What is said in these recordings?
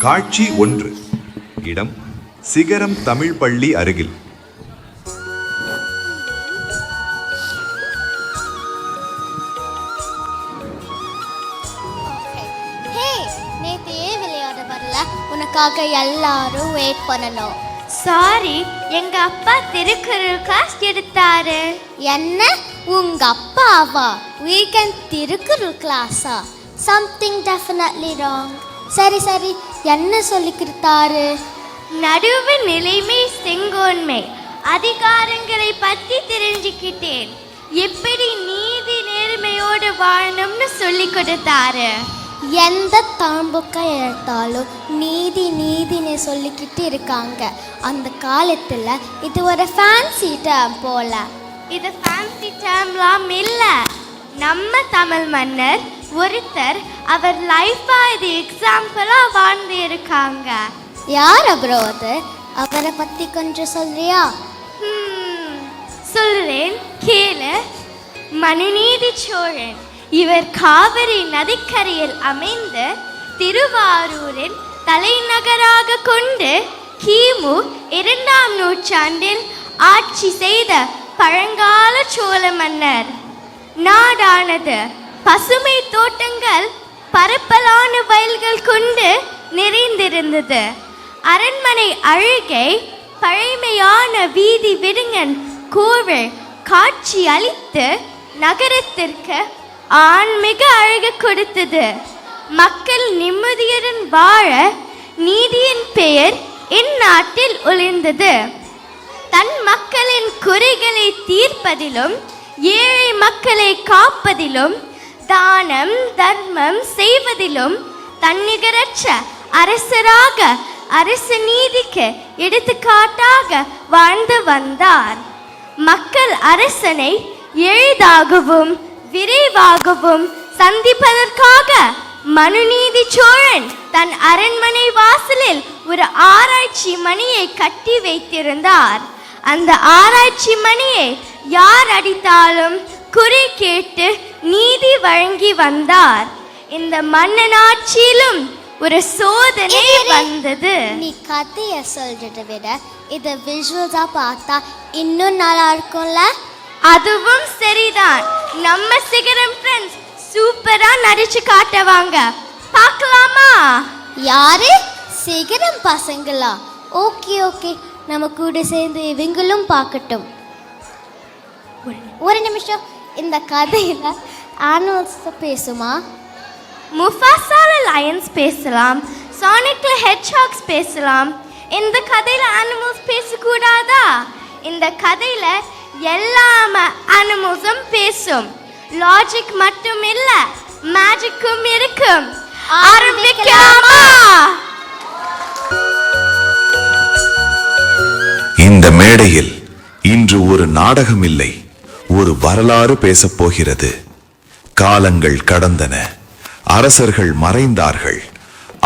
காட்சி 1. இடம் சிகரம் தமிழ் பள்ளி அருகில். உனக்காக எல்லாரும் வெயிட் பண்ணணும். சாரி, எங்க அப்பா திருக்குறள் கிளாஸ் எடுத்தாரு. என்ன, உங்க அப்பாவா? வீக்கெண்ட் திருக்குறள் கிளாஸா? Something definitely wrong. சரி சரி, என்ன சொல்லி கொடுத்தாரு? நடுவு நிலைமை, செங்கோன்மை, அதிகாரங்களை பத்தி தெரிஞ்சுக்கிட்டேன். எப்படி நீதி நேர்மையோடு வாழணும்னு சொல்லி கொடுத்தாரு. எந்த தம்புக்கா எடுத்தாலும் நீதி நீதின்னு சொல்லிக்கிட்டு இருக்காங்க. அந்த காலத்தில் இது ஒரு ஃபேன்சி டேர்ம் போல. இது ஃபேன்சி டேர்ம்லாம் இல்லை. நம்ம தமிழ் மன்னர் ஒருத்தர் அவர் லைஃபா இது எக்ஸாம்பிளா வாழ்ந்து இருக்காங்க. யார் அப்புறம் அது? அவரை பத்தி கொஞ்சம் சொல்றியா? சொல்றேன், கேளு. மனுநீதி சோழன். இவர் காவிரி நதிக்கரையில் அமைந்த திருவாரூரின் தலைநகராக கொண்டு கிமு 2ஆம் நூற்றாண்டில் ஆட்சி செய்த பழங்கால சோழ மன்னர். நாடானது பசுமை தோட்டங்கள், பரப்பலான வயல்கள் கொண்டு நிறைந்திருந்தது. அரண்மனை அழகை பழமையான வீதி விடுங்கன் கோவில் காட்சி அளித்து நகரத்திற்கு ஆன்மீக அழகு கொடுத்தது. மக்கள் நிம்மதியுடன் வாழ நீதியின் பெயர் இந்நாட்டில் ஒளிர்ந்தது. தன் மக்களின் குறைகளை தீர்ப்பதிலும் ஏழை மக்களை காப்பதிலும் தானம் தர்மம் செய்வதிலும் தன்னிகரற்ற அரசராக அரச நீதிக்கு எடுத்துக்காட்டாக வாழ்ந்து வந்தார். மக்கள் அரசனை எளிதாகவும் விரைவாகவும் சந்திப்பதற்காக மனுநீதி சோழன் தன் அரண்மனை வாசலில் ஒரு ஆராய்ச்சி மணியை கட்டி வைத்திருந்தார். அந்த ஆராய்ச்சி மணியை யார் அடித்தாலும் குறி கேட்டு நீதி வழங்கி வந்தார். இந்த மன்னன் ஆட்சியிலும் ஒரு சோதனை வந்தது. நீ கதைய சொல்றதை விட இதை விஷுவல்ஸா பார்த்தா இன்னும் நல்லா இருக்கும்ல? அதுவும் சரிதான். நம்ம சிகரம் ஃப்ரெண்ட்ஸ் சூப்பரா நடிச்சு காட்டுவாங்க. பார்க்கலாமா? யாரு? சிகரம் பசங்களா? ஓகே ஓகே, நம்ம கூட சேர்ந்து இவங்களும் பார்க்கட்டும். ஒரு நிமிஷம், இந்த கதையில ஆனிமல்ஸ் பேசுமா? முஃபாசால லயன்ஸ் பேசலாம், சானிக்ல ஹெட்ஜ்ஹாக்ஸ் பேசலாம். இந்த கதையில அனிமல்ஸ் பேசக்கூடாதா? இந்த கதையில எல்லா அனிமல்ஸும் பேசும். லாஜிக் மட்டும் இல்ல, மேஜிக்கும் இருக்கும். ஆரம்பிக்கலாமா? இந்த மேடையில் இன்று ஒரு நாடகம் இல்லை, ஒரு வரலாறு பேசப் போகிறது. காலங்கள் கடந்தன, அரசர்கள் மறைந்தார்கள்.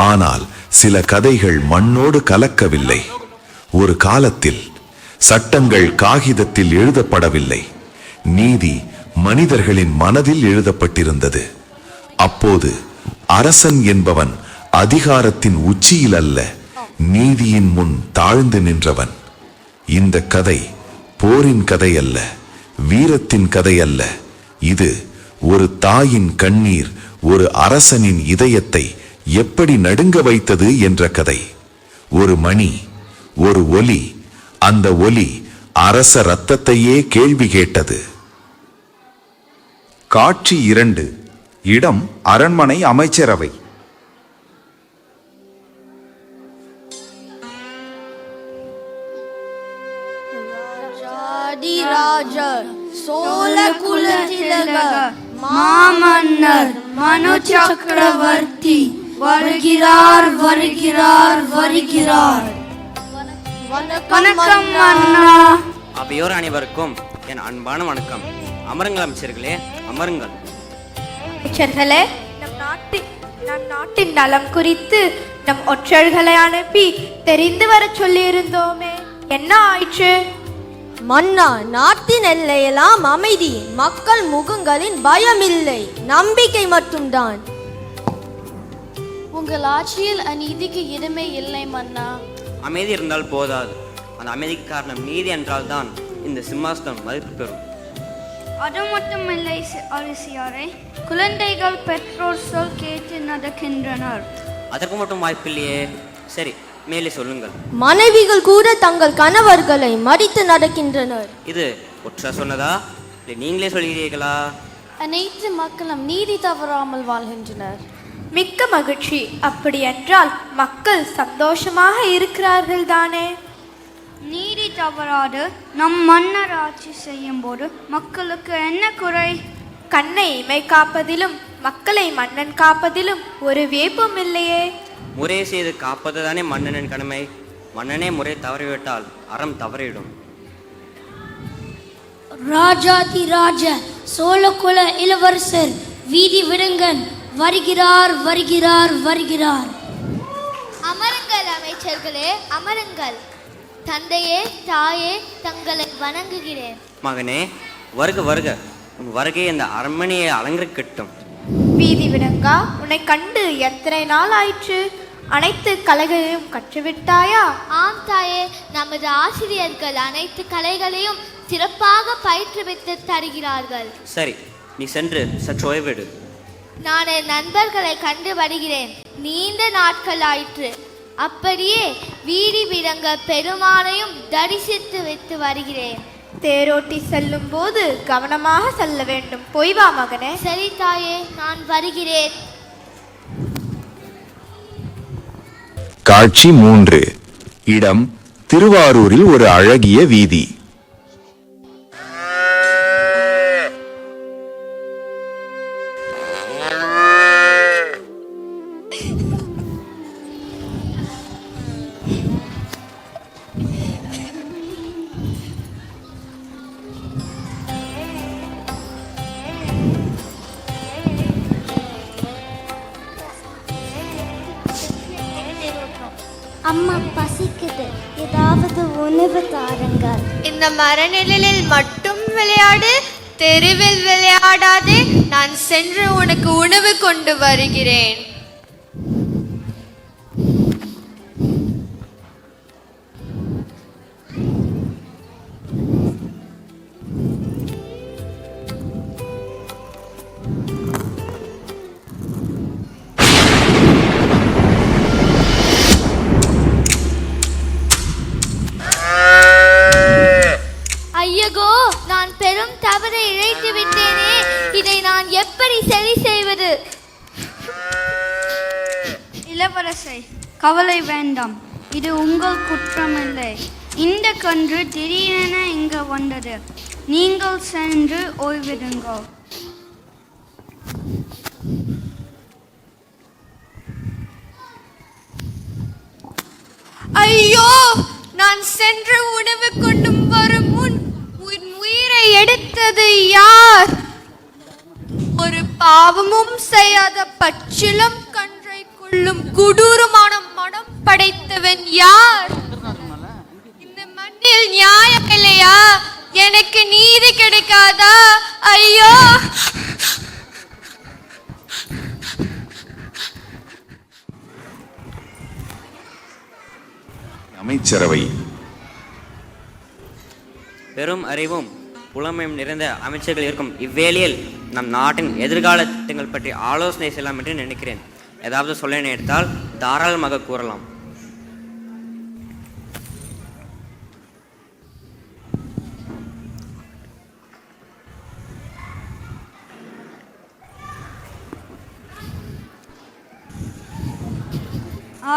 ஆனால் சில கதைகள் மண்ணோடு கலக்கவில்லை. ஒரு காலத்தில் சட்டங்கள் காகிதத்தில் எழுதப்படவில்லை, நீதி மனிதர்களின் மனதில் எழுதப்பட்டிருந்தது. அப்போது அரசன் என்பவன் அதிகாரத்தின் உச்சியில் அல்ல, நீதியின் முன் தாழ்ந்து நின்றவன். இந்த கதை போரின் கதை அல்ல, வீரத்தின் கதை அல்ல. இது ஒரு தாயின் கண்ணீர் ஒரு அரசனின் இதயத்தை எப்படி நடுங்க வைத்தது என்ற கதை. ஒரு மணி, ஒரு ஒலி, அந்த ஒலி அரச ரத்தத்தையே கேள்வி கேட்டது. காட்சி 2. இடம் அரண்மனை அமைச்சரவை. சோழ குலத்திலக மாமன்னர் மனு சக்கரவர்த்தி வருகிறார் வருகிறார் வருகிறார். வணக்கம் அண்ணா. அவையோர் அனைவருக்கும் என் அன்பான வணக்கம். அமருங்கள் அமைச்சர்களே, அமருங்கள். அமைச்சர்களே, நம் நாட்டின் நலம் குறித்து நம் ஒற்றர்களை அனுப்பி தெரிந்து வர சொல்லியிருந்தோமே, என்ன ஆயிற்று? மன்னா, நாட்டின் எல்லையெல்லாம் அமைதி, மக்கள் முகங்களின் பயம் இல்லை, நம்பிக்கை மட்டும்தான். உங்க உங்கள் ஆட்சியில் அநீதிக்கு இடமே இல்லை மன்னா. அமைதி இருந்தால் போதாது, அந்த அமைதிக்கு காரணம் நீதி என்றால் தான் இந்த சிம்மாசனம் மதிப்பு பெறும். அது மட்டுமில்லை அரசியாரே, குழந்தைகள் பெற்றோர் சொல் கேட்டு நடக்கின்றனர். அதற்கு மட்டும் வாய்ப்பில்லையே. சரி, மேலே சொல்லுங்கள். மனைவிகள் கூட தங்கள் கணவர்களை மறித்து நடக்கின்றனர். இது ஒற்ற சொன்னதா இல்லை நீங்களே சொல்கிறீர்களா? அனைத்து மக்களும் நீதி தவறாமல் வாழ்கின்றனர். மிக்க மகிழ்ச்சி. அப்படி என்றால் மக்கள் சந்தோஷமாக இருக்கிறார்கள் தானே? நீதி தவறாது நம் மன்னர் ஆட்சி செய்யும் போது மக்களுக்கு என்ன குறை? கண்ணை இமை காப்பதிலும் மக்களை மன்னன் காப்பதிலும் ஒரு வேப்பும் இல்லையே. முறை செய்து காப்பது தானே மன்னனின் கடமை. மன்னனே முறை தவறிவிட்டால் அறம் தவறிவிடும். ராஜாதி ராஜ சோழகுல இளவரசர் வீதி விடுங்கன் வருகிறார் வருகிறார் வருகிறார். அமருங்கள் அமைச்சர்களே, அமருங்கள். தந்தையே தாயே, தங்களை வணங்குகிறேன். மகனே, வருக வருக. உன் வருகை இந்த அரண்மனையை அலங்கரிக்கட்டும். வீதி விடங்கா, உன்னை கண்டு எத்தனை நாள் ஆயிற்று? அனைத்து கலைகளையும் கற்றுவிட்டாயா? ஆம் தாயே, நமது ஆசிரியர்கள் அனைத்து கலைகளையும் சிறப்பாக பயிற்றுவித்து தருகிறார்கள். சரி, நீ சென்று சற்று ஓய்வெடு. நான் என் நண்பர்களை கண்டு வருகிறேன். நீண்ட நாட்கள் ஆயிற்று. அப்படியே வீதி விடங்க பெருமானையும் தரிசித்து வைத்து வருகிறேன். தேரோட்டி செல்லும் போது கவனமாக செல்ல வேண்டும். போய் வா மகனே. சரி தாயே, நான் வருகிறேன். காட்சி 3. இடம் திருவாரூரில் ஒரு அழகிய வீதி. அம்மா பசிக்குது, ஏதாவது உணவு தாருங்கள். இந்த மரநிழலில் மட்டும் விளையாடு, தெருவில் விளையாடாதே. நான் சென்று உனக்கு உணவு கொண்டு வருகிறேன். ஐயகோ, நான் பெரும் தவறை இழைத்து விட்டேனே. இதை நான் எப்படி சரி செய்வது? இளவரசை, கவலை வேண்டாம். இது உங்கள் குற்றமில்லை. இந்த கன்று திடீரென இங்கு வந்தது. நீங்கள் சென்று ஓய்விடுங்கள். ஐயோ, நான் சென்று உணவு கொண்டு வரும் முன் உன் உயிரை எடுத்தது யார்? ஒரு பாவமும் செய்யாத பச்சிலம் கன்றை கொள்ளும் கொடூரமான மனம் படைத்தவன் யார்? இந்த மண்ணில் நியாயம் இல்லையா? எனக்கு நீதி கிடைக்காதா? ஐயோ! அமைச்சரவை. பெரும் அறிவும் புலமையும் நிறைந்த அமைச்சர்கள் இருக்கும் இவ்வேளையில் நம் நாட்டின் எதிர்கால திட்டங்கள் பற்றி ஆலோசனை செய்யலாம் என்று நினைக்கிறேன். ஏதாவது சொல்ல நேர்த்தால் தாராளமாக கூறலாம்.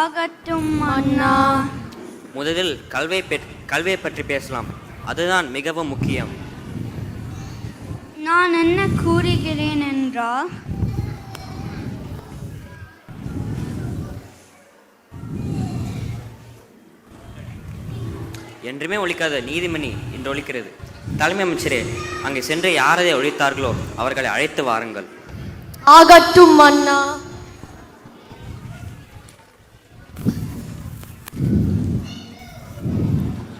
ஆகட்டும் அண்ணா. முதலில் கல்வியை பற்றி பேசலாம். அதுதான் மிகவும் முக்கியம். நான் என்ன கூறுகிறேன் என்றால், என்றுமே ஒழிக்காத நீதிமணி இன்று ஒழிக்கிறது. தலைமை அமைச்சரே, அங்கே சென்று யாரதை ஒழித்தார்களோ அவர்களை அழைத்து வாருங்கள். ஆகட்டும் அண்ணா.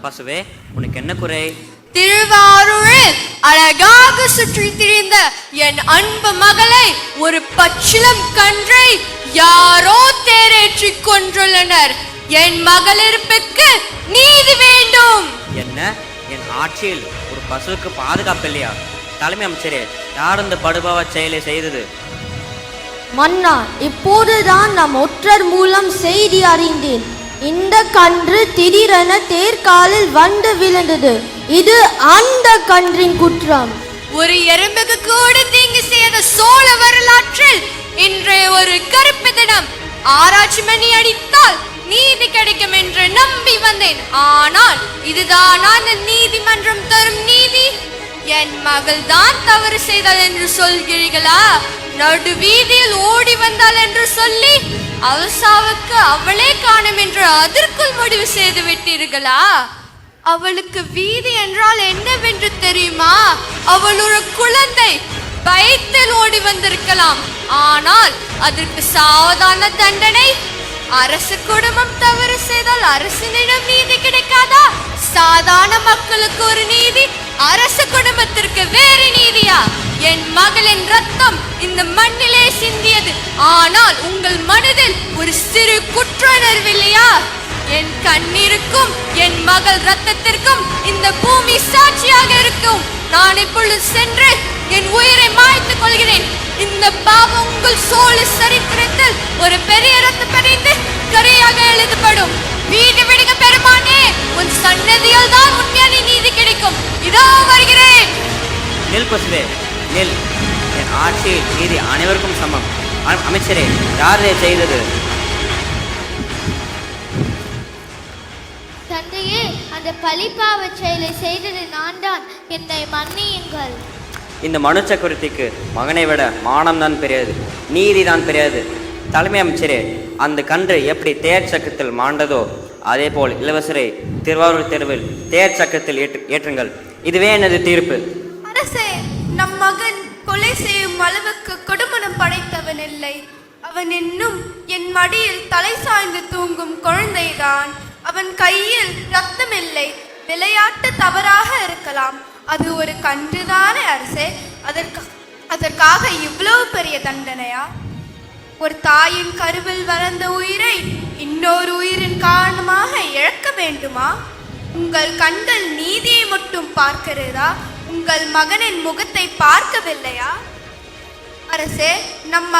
பசுவே, உனக்கு என்ன குறை? திருவாரூரில் அழகாக சுற்றி திரிந்த என் அன்பு மகளை ஒரு பச்சிலம் கன்றை யாரோ தேரேற்றி கொன்றுள்ளனர். என் மகளிருக்கு நீதி வேண்டும். என்ன, என் ஆட்சியில் ஒரு பசுவுக்கு பாதுகாப்பு இல்லையா? தலைமை அமைச்சரே, யார் இந்த படுபாவ செயலை செய்தது? மன்னா, இப்போதுதான் நம் ஒற்றர் மூலம் செய்தி அறிந்தேன். இந்த கன்று திடீரென தேர்காலில் வந்து விழுந்தது. இது அந்த கன்றின் குற்றம். ஒரு எறும்புக்கு கூட தீங்கு செய்த சோழ வரலாற்றில் இன்றைய ஒரு கருப்பு தினம். ஆராய்ச்சி மணி அடித்தால் நீதி கிடைக்கும் என்று நம்பி வந்தேன். ஆனால் இதுதான் அந்த நீதிமன்றம் தரும் நீதி? என் மகள் தான் தவறு செய்தாள் என்று சொல்கிறீர்களா? நடு வீதியில் ஓடி வந்தாள் என்று சொல்லி அவசாவுக்கு அவளே காணும் என்று அதற்குள் முடிவு செய்து விட்டீர்களா? அவளுக்கு வீதி என்றால் என்னவென்று தெரியுமா? அவள் ஒரு குழந்தை, பயத்தில் ஓடி வந்திருக்கலாம். ஆனால் அதற்கு சாவதான தண்டனை. அரசு குடும்பம் தவறு செய்தால் அரசினிடம் நீதி கிடைக்காதா? சாதாரண மக்களுக்கு ஒரு நீதி, அரசு குடும்பத்திற்கு வேறு நீதியா? என் மகளின் ரத்தம் இந்த மண்ணிலே சிந்தியது. ஆனால் உங்கள் மனதில் ஒரு சிறு குற்றுணர்வு இல்லையா? என் கண்ணீருக்கும் என் மகள் ரத்தத்திற்கும் இந்த பூமி சாட்சியாக இருக்கும். நான் இப்பொழுது சென்று என் உயிரை மாய்த்துக் கொள்கிறேன். இந்த பாவம் உங்கள் சோழ சரித்திரத்தில் ஒரு பெரிய ரத்த பறிந்து கரையாக எழுதப்படும். வீடு விடுங்க பெருமானே, உன் சன்னதியால் தான் உண்மையான நீதி கிடைக்கும். இதோ வருகிறேன். நெல் பசுவே, நெல். என் ஆட்சியில் நீதி அனைவருக்கும் சமம். அமைச்சரே, யார் இதை செய்தது? தந்தையே, அந்த பழிப்பாவ செயலை செய்தது நான் தான். என்னை மன்னியுங்கள். இந்த மனு சக்கரவர்த்திக்கு மகனை விட மானம் தான் பெரியது, நீதி தான் பெரியது. தலைமை அமைச்சரே, அந்த கன்று எப்படி தேர் சக்கரத்தில் மாண்டதோ அதே போல் இளவரசரை திருவாரூர் தெருவில் தேர் சக்கரத்தில் ஏற்றுங்கள். இதுவே எனது தீர்ப்பு. அரசே, நம் மகன் கொலை செய்யும் அளவுக்கு கொடுமனம் படைத்தவன் இல்லை. அவன் இன்னும் என் மடியில் தலை சாய்ந்து தூங்கும் குழந்தைதான். அவன் கையில் ரத்தம் இல்லை. விளையாட்டு தவறாக இருக்கலாம், அது ஒரு கன்றுதானே அரசே. அதற்காக இவ்வளவு பெரிய தண்டனையா? ஒரு தாயின் கருவில் வளர்ந்த உயிரை இன்னொரு உயிரின் காரணமாக இழக்க வேண்டுமா? உங்கள் கண்கள் நீதியை மட்டும் பார்க்கிறதா? உங்கள் மகனின் முகத்தை பார்க்கவில்லையா? அரசே, நம்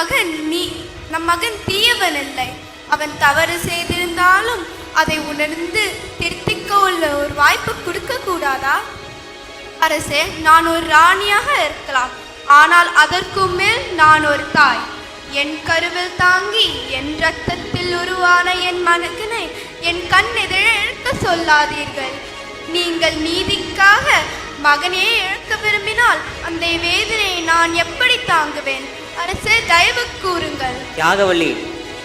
மகன் தீயவன் இல்லை. அவன் தவறு செய்திருந்தாலும் அதை உணர்ந்து திருத்திக்க உள்ள ஒரு வாய்ப்பு கொடுக்க கூடாதா? அரசே, நான் ஒரு ராணியாக இருக்கலாம், ஆனால் அதற்கும் மேல் நான் ஒரு தாய். என் கருவில் தாங்கி என் ரத்தத்தில் உருவான என் மகனை என் கண் எதிர இழக்க சொல்லாதீர்கள். நீங்கள் நீதிக்காக மகனே இழக்க விரும்பினால் அந்த வேதனையை நான் எப்படி தாங்குவேன்? அரசே, தயவு கூறுங்கள். தியாகவல்லி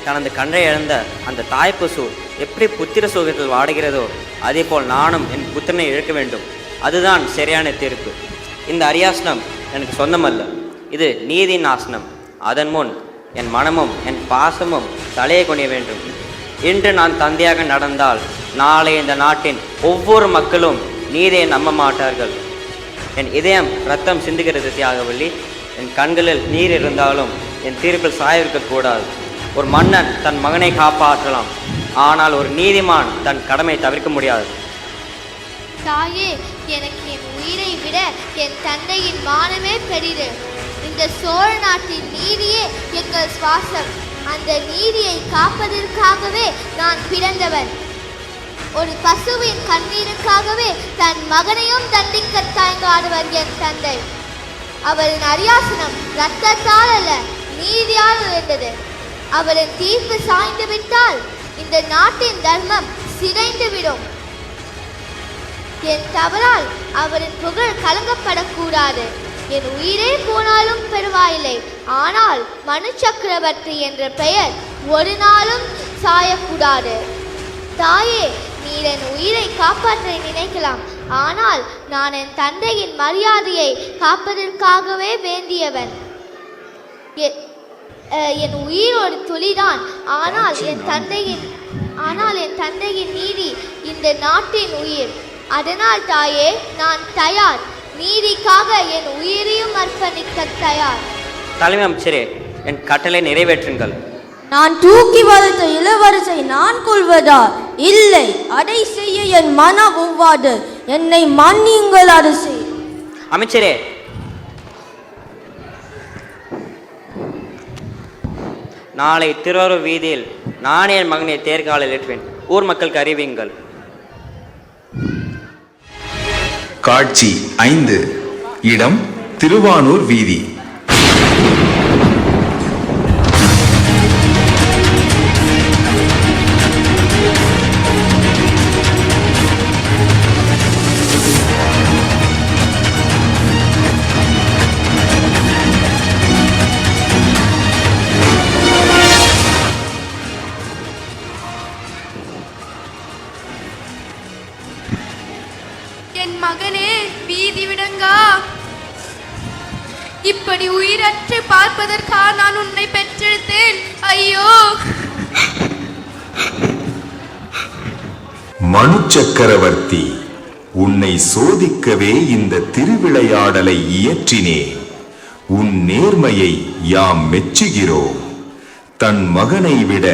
தனது கன்றை இழந்த அந்த தாய் பசு எப்படி புத்திர சோகத்தில் வாடுகிறதோ அதே போல் நானும் என் புத்திரனை இழக்க வேண்டும். அதுதான் சரியான தீர்ப்பு. இந்த அரியாசனம் எனக்கு சொந்தமல்ல, இது நீதியின் ஆசனம். அதன் முன் என் மனமும் என் பாசமும் தலையை கொணிய வேண்டும். இன்று நான் தந்தையாக நடந்தால் நாளை இந்த நாட்டின் ஒவ்வொரு மக்களும் நீதியை நம்ப மாட்டார்கள். என் இதயம் ரத்தம் சிந்துகிறது தியாகவல்லி. என் கண்களில் நீர் இருந்தாலும் என் தீர்ப்பில் சாயவிருக்கக்கூடாது. ஒரு மன்னன் தன் மகனை காப்பாற்றலாம், ஆனால் ஒரு நீதிமான் தன் கடமை தவிர்க்க முடியாது. தாயே, எனக்கு என் உயிரை விட என் தந்தையின் மானமே பெரிது. இந்த சோழ நாட்டின் நீதியே எங்கள் சுவாசம். அந்த நீதியை காப்பதற்காகவே நான் பிறந்தவன். ஒரு பசுவின் கண்ணீருக்காகவே தன் மகனையும் தண்டிக்க தயங்காடுவர் என் தந்தை. அவரின் அரியாசனம் இரத்தத்தால் அல்ல, நீதியால் இருந்தது. அவரின் தீர்ப்பு சாய்ந்து விட்டால் இந்த நாட்டின் தர்மம் சிதைந்துவிடும். என் தவறால் அவரின் புகழ் கலங்கப்படக்கூடாது. என் உயிரே போனாலும் பரவாயில்லை, ஆனால் மனு சக்கரவர்த்தி என்ற பெயர் ஒரு நாளும் சாயக்கூடாது. தாயே, நீர் என் உயிரை காப்பாற்ற நினைக்கலாம், ஆனால் நான் என் தந்தையின் மரியாதையை காப்பதற்காகவே வேண்டியவன். என் உயிர் ஒரு துளிதான், ஆனால் என் தந்தையின் நீதி இந்த நாட்டின் உயிர். அதனால் தாயே, நான் தயார். நீதிக்காக என் உயிரையும் அர்ப்பணிக்க தயார். தலைமை அமைச்சரே, என் கட்டளை நிறைவேற்றுங்கள். நான் தூக்கி வளர்த்த இளவரசை நான் கொள்வதா? இல்லை, அதை செய்ய என் மனம் ஒவ்வாது. என்னை மன்னியுங்கள் அரசே. அமைச்சரே, நாளை திருவாரூர் வீதியில் நானே என் மகனை தேர்காலில் ஏற்றுவேன். ஊர் மக்களுக்கு அறிவியுங்கள். காட்சி 5. இடம் திருவானூர் வீதி. என் மகனே, வீதி விடங்கா. இப்படி உயிரற்று பார்ப்பதற்கா நான் உன்னை பெற்றெடுத்தேன். ஐயோ! மனு சக்கரவர்த்தி, உன்னை சோதிக்கவே இந்த திருவிளையாடலை இயற்றினேன். உன் நேர்மையை யாம் மெச்சுகிறோம். தன் மகனை விட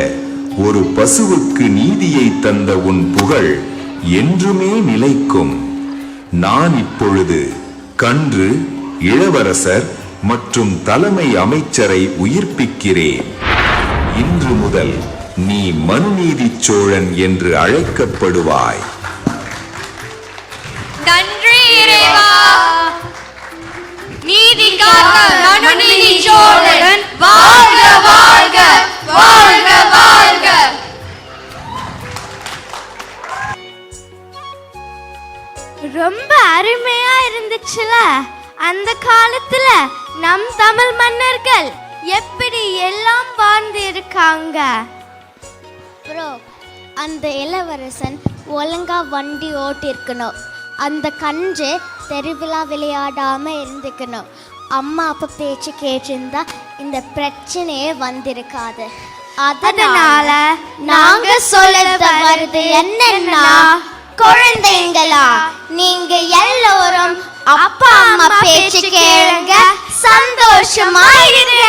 ஒரு பசுவுக்கு நீதியை தந்த உன் புகழ் என்றுமே நிலைக்கும். நான் இப்பொழுது கன்று, இளவரசர் மற்றும் தலைமை அமைச்சரை உயிர்ப்பிக்கிறேன். இன்று முதல் நீ மனுநீதி சோழன் என்று அழைக்கப்படுவாய். நன்றி இறைவா. நீதி காக்க மனுநீதி சோழன் வாழ்க வாழ்க வாழ்க வாழ்க. ரொம்ப அருமையா இருந்துச்சுல. அந்த காலத்துல நம் தமிழ் மன்னர்கள் எப்படி எல்லாம் வாழ்ந்து இருக்காங்க. ப்ரோ, அந்த இளவரசன் ஒழுங்கா வண்டி ஓட்டிருக்கணும். அந்த கன்று தெருவிழா விளையாடாம இருந்துக்கணும். அம்மா அப்பா பேச்சு கேட்டிருந்தா இந்த பிரச்சனையே வந்திருக்காது. அதனால நாங்க சொல்ல வருது என்னன்னா, குழந்தைங்களா, நீங்க எல்லோரும் அப்பா அம்மா பேச்சு கேளுங்க, சந்தோஷமா இருங்க.